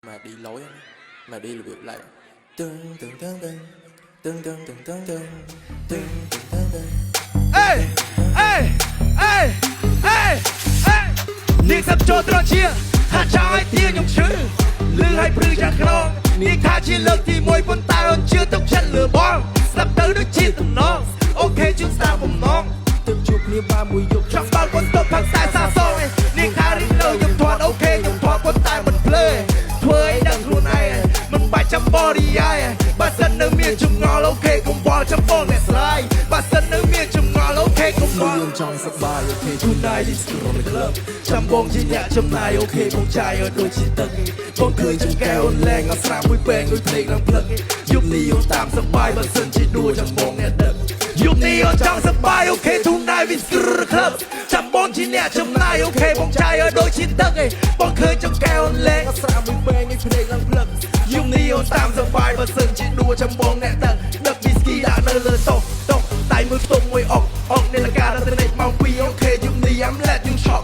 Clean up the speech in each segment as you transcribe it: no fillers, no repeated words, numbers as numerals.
mà đi lối mà đi là việc lại từng từng từng từng từng từng từng từng từng từng từng từng từng ê ê ê ê ê នាងសាប់ចូលត្រង់ជាថាចង់ឲ្យទាខ្ញុំឈឺលឺឲ្យព្រឺយ៉ាងក្រងនាងថាជាលើកទី1ប៉ុន្តែអូនជឿទុកចិត្តលើបងស្ដាប់ទៅដូចជាតំណងអូខេជឿស្ដាប់បំណងទើបជួបគ្នាបានមួយយប់ចង់បើកបន្ទប់ផឹកតែសាសងនាងថារីកនៅខ្ញុំធាត់អូខេខ្ញុំធាត់ប៉ុន្តែមិនភ្លើធ្វើឲ្យដឹងខ្លួនឯងមិនបាច់ចាំបរិយាយបើសិននៅមានចម្ងល់អូខេកុំវល់ចាំបងអ្នកស្រាយបើសិននៅមានចម្ងល់អូខេកុំវល់យើងចង់សប្បាយអូខេ Tonight is from the club ចាំបងជាអ្នកចំណាយអូខេបងចាយឲ្យដូចជាទឹកបងឃើញចង្កែអូនលែងអត់ស្រាមួយពេកដូចភ្លេងឡើងផ្លឹកយប់នេះអូនតាមសប្បាយបើសិនជាដួលចាំបងអ្នកដឹកយប់នេះអូនចង់សប្បាយអូខេ Tonight is from the club ចាំបងជាអ្នកចំណាយអូខេបងចាយឲ្យដូចជាទឹកបងឃើញចង្កែអូនលែងអត់ស្រាមួយពេកដូចភ្លេងឡើងផ្លឹកយប់នេះអូនតាមសប្បាយបើសិនជាដួលចាំបងអ្នកដឹកដឹកវីស្គីដាក់នៅលើតុដៃមួយផ្ទុំមួយអុកនាឡិកាដល់ទៅនេះមកពីអូខេយប់នេះ I'm let you shock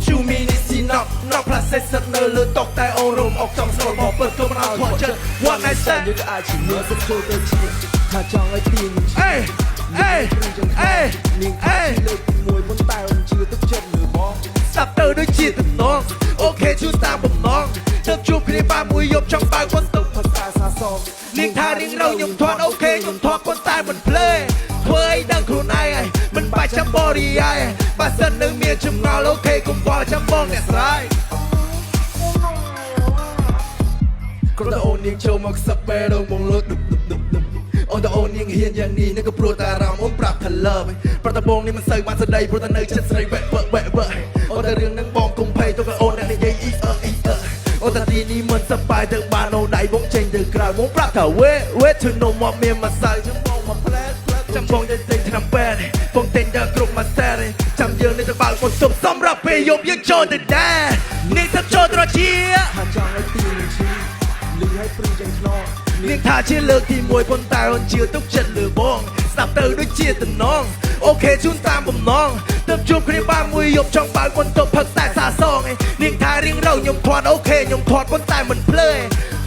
you mean it's enough not plus សិតនៅលើតុតែអូនរំអុកចង់ស្រួលមកពិតក៏មិនអត់ធន់ចិត្ត What I said យើងក៏អាចជាមានសុខចូលទៅជាថាចង់ឲ្យទីនឹងអេអេអេអេលើកមួយប៉ុន្តែអូនជឿទឹកចិត្តលើបងស្ដាប់ទៅដូចជាតំណងអូខេជឿតាមបំណងទៅជួបគ្នាបានមួយយប់ចង់បើកបន្ទប់ផឹកតែសាសងនាងថារៀងរៅខ្ញុំធាត់អូខេខ្ញុំធាត់ប៉ុន្តែមិនភ្លេធ្វើឲ្យដឹងខ្លួនឯងមិនបាច់ចាំបរិយាយបើសិននៅមានចម្ងល់អូខេកុំវល់ចាំបងអ្នកស្រាយគ្រាន់តែអូននាងចូលមកសឹកបែរងបងលុតអូនតែអូននាងហ៊ានយ៉ាងនេះនឹងក៏ព្រោះតែអារម្មណ៍អូនប្រាប់ថា love ប្រតែបងនេះមិនសូវបានស្ដីព្រោះតែនៅចិត្តស្រីបែកអូនតែរឿងនឹងបងកុំភ័យទៅក៏អូនអ្នកនិយាយអូនតែទីនេះមិនសប្បាយទៅបានអូនដៃបងចេញទៅក្រៅបងប្រាប់ថា wait to know មកមានម្សៅចាំបងមកផ្លែចាំបងទៅទិញឆ្នាំពេទ្យបងទិញដល់គ្រប់មួយសែនចាំយើងនេះទៅបើកបន្ទប់សម្រាប់ពេលយប់យើងចូលទៅដែរនេះទៅចូលត្រជាថាចង់ឲ្យទីនឹងឈឺលឺឲ្យព្រឺយ៉ាងខ្នងនាងថាជាលើកទី1ប៉ុន្តែអូនជឿទុកចិត្តលើបងស្ដាប់ទៅដូចជាតំណងអូខេជូនតាមបំណងទើបជួបគ្នាបានមួយយប់ចង់បើកបន្ទប់ផឹកតែសាសងនាងថារៀងរៅខ្ញុំធាត់អូខេខ្ញុំធាត់ប៉ុន្តែមិនភ្លើ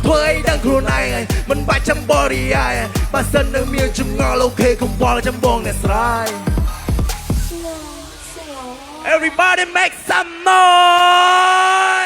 ធ្វើឲ្យដឹងខ្លួនឯងមិនបាច់ចាំបរិយាយបើសិននៅមានចម្ងល់អូខេកុំវល់ចាំបងអ្នកស្រាយ Everybody make some noise